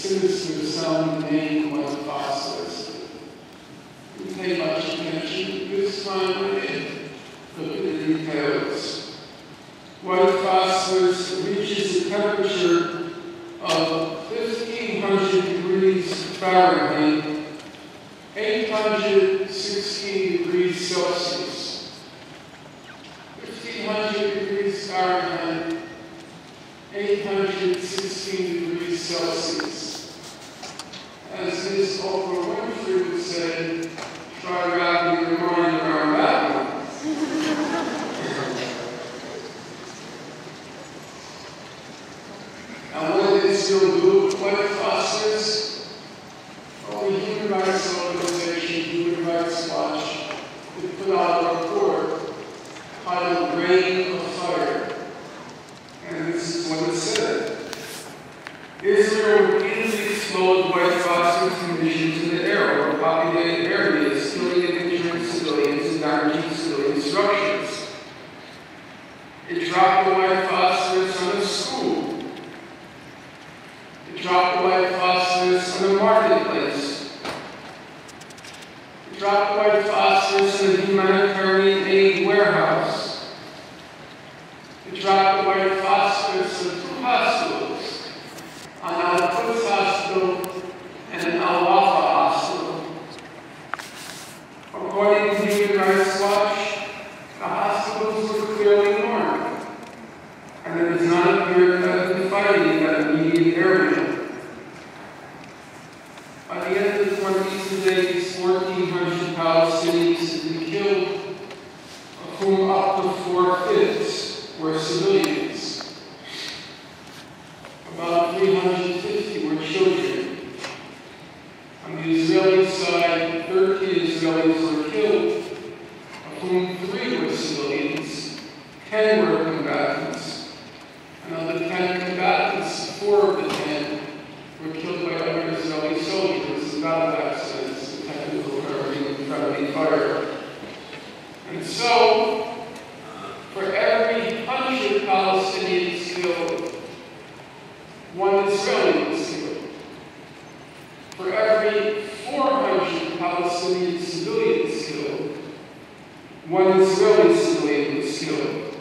sinister sounding name like phosphorus. Didn't pay much attention. This time I did. Look at the details. White phosphorus reaches a temperature of 1,500 degrees Fahrenheit, 816 degrees Celsius. 1,500 degrees Fahrenheit, 816 degrees Celsius. As Ms. Oprah Winfrey would say, try wrapping your mind around that one. Now, what did Israel do with white phosphorus? Well, the Human Rights Organization, Human Rights Watch, they put out a report titled Rain of Fire. And this is what it said. Israel repeatedly exploded white phosphorus emissions in the air over populated areas, killing and injuring civilians and damaging civilian structures. It dropped the white phosphorus on a school. It dropped the white phosphorus on a marketplace. It dropped the white phosphorus in a humanitarian aid warehouse. It dropped the white phosphorus in 2 hospitals, an Al-Quds hospital and an Al-Wafa hospital. According to Human Rights Watch, the hospitals were clearly normal, and it does not appear to have been fighting in that immediate area. By the end of the 20s days, 1,400 Palestinians had been killed, of whom up to 4/5 were civilians. About 350 were children. On the Israeli side, 13 Israelis were killed, of whom 3 were civilians, 10 were combatants. And of the 10 combatants, 4 of the 10 were killed by other Israeli soldiers in battle accidents, the technical term being friendly fire. And so, for every 100 Palestinians killed, 1 Israeli was killed. For every 400 Palestinian civilians killed, 1 Israeli civilian was killed.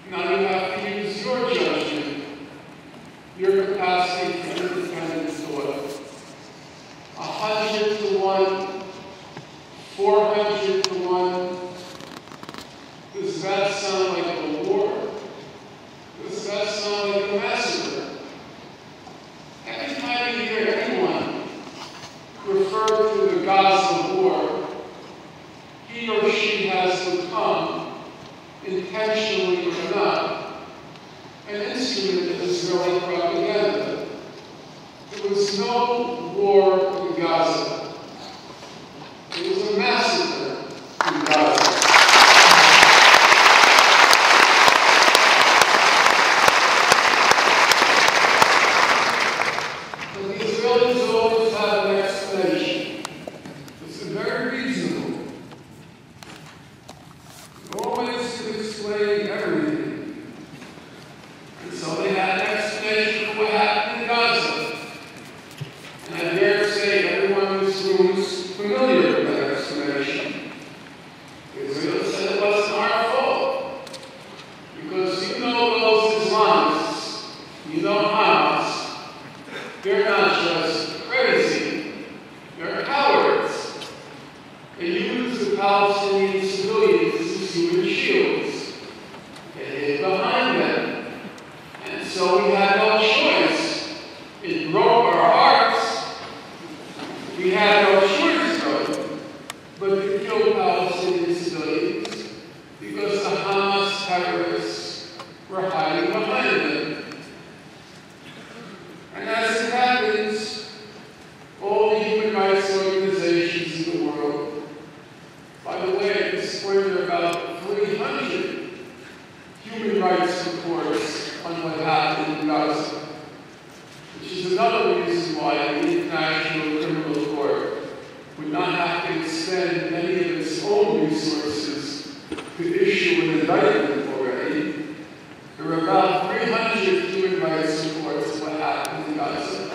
Now you have to use your judgment, your capacity for independent thought. 100 to 1, 400 to 1. Does that sound like a war? Does that sound like a massacre? Every time you hear anyone refer to the Gaza war, he or she has become, intentionally or not, an instrument of Israeli propaganda. There was no war in Gaza. It was a massacre in Gaza. But the Israelis always have an explanation. It's very reasonable. Always to explain everything. And so they had an explanation for what happened in Gaza. And I dare say everyone in this room is familiar with that explanation. Israel said it wasn't our fault. Because you know those Islamists, you know Hamas, they're not just crazy, they're cowards. They use the Palestinian civilians as human shields. They hid behind them. And so we had no choice. It broke our hearts. We had no choice, though, but to kill Palestinian civilians because the Hamas terrorists were hiding behind them. And as it happens, all the human rights organizations in the world, by the way, at this point there are about 300 human rights reports on what happened in Gaza, which is another reason why the International Criminal Court would not have to expend any of its own resources to issue an indictment already. There are about 300 human rights reports of what happened in Gaza.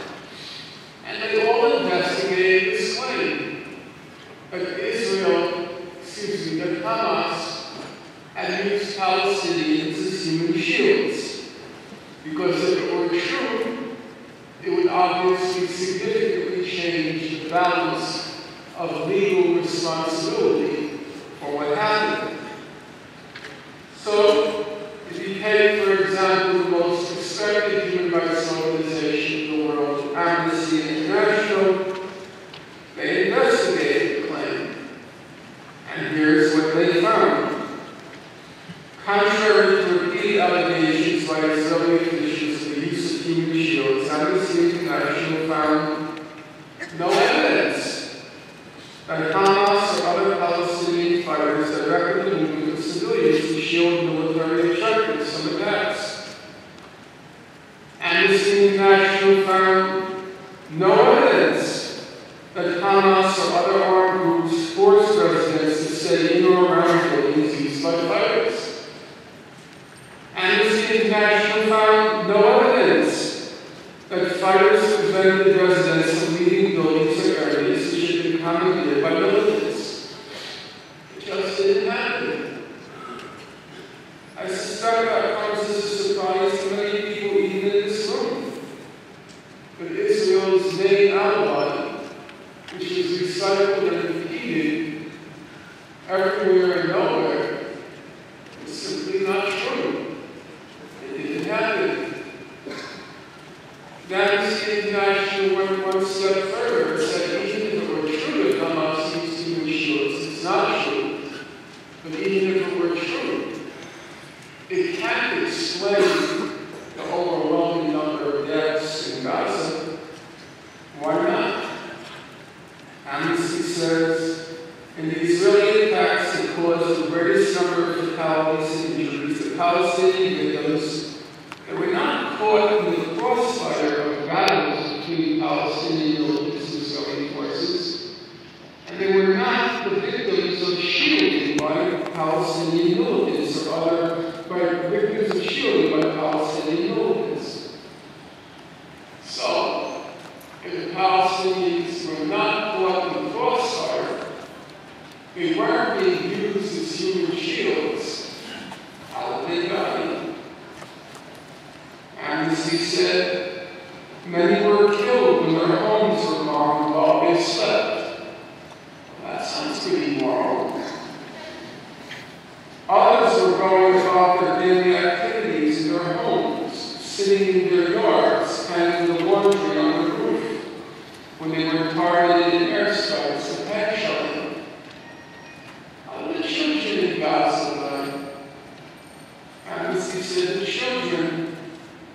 obviously significantly change the balance of legal responsibility for what happened. So, if you take, for example, the most respected human rights organization in the world, Amnesty International, they investigated the claim. And here's what they found. Contrary to repeated allegations by Israeli officials of the use of human shields, Amnesty International found no evidence that Hamas or other Palestinian fighters directed the movement of civilians to shield military objectives from attacks. Amnesty International found no evidence that Hamas or other armed groups forced residents to stay in or around buildings used by fighters. Amnesty International found no evidence that fighters prevented residents from leaving buildings or areas which had been commandeered by militants. It just didn't happen. I suspect that comes as a surprise to many people even in this room. But Israel's main ally, which is recycled and repeated everywhere and nowhere, is simply not true. It didn't happen. Amnesty International went one step further and said even if it were true that Hamas used human shields, it's not true. But even if it were true, it can't explain the overwhelming number of deaths in Gaza. Why not? Amnesty says, in the Israeli attacks that caused the greatest number of fatalities and injuries, the Palestinian victims, they were not caught in the crossfire of battles between Palestinian militants and Israeli forces, and they were not the victims of shielding by Palestinian militants or other victims of shielding by Palestinian militants. So, if the Palestinians were not caught in the crossfire, they weren't being used as human shields. How did they die? Amnesty said many were killed when their homes were bombed while they slept. That sounds pretty moral. Others were going about their daily activities in their homes, sitting in their yards, hanging the laundry on the roof, when they were targeted in airstrikes and panic shelling. How did the children in Gaza die? Amnesty said the children,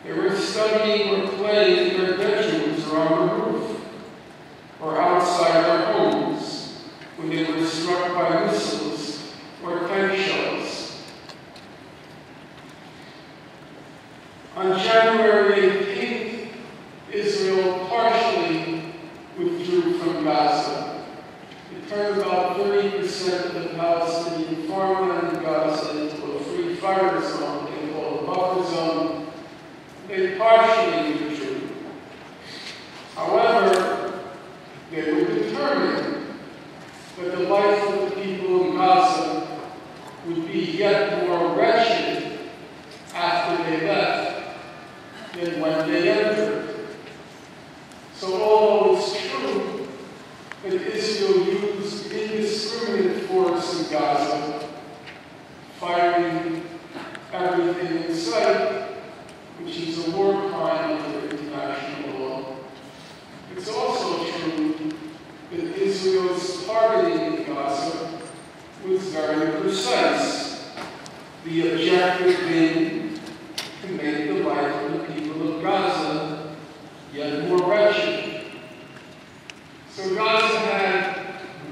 they were studying or playing in their bedrooms or on the roof, or outside their homes, when they were struck by missiles or tank shells. On January 18th, Israel partially withdrew from Gaza. It turned about 30% of the Palestinian farmland in Gaza into a free fire zone they call a buffer zone. They partially withdrew. However, they were determined that the life of the people in Gaza would be yet more wretched after they left than when they entered. So although it's true that Israel used indiscriminate force in Gaza, firing everything in sight, which is a war crime under international law, it's also true that Israel's targeting in Gaza was very precise. The objective being to make the life of the people of Gaza yet more wretched. So Gaza had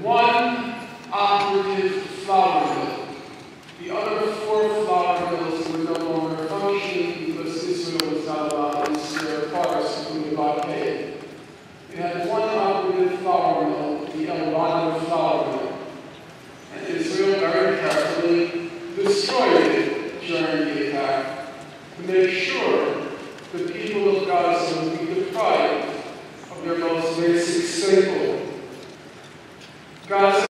one operative flour mill. The other 4 flour mills were no longer functioning because Israel was not allowed to spare parts from the blockade. It had one operative flour mill, the El flour mill. And Israel very carefully destroyed it during the attack to make sure the people of Gaza would be deprived of their most basic staple. Gaza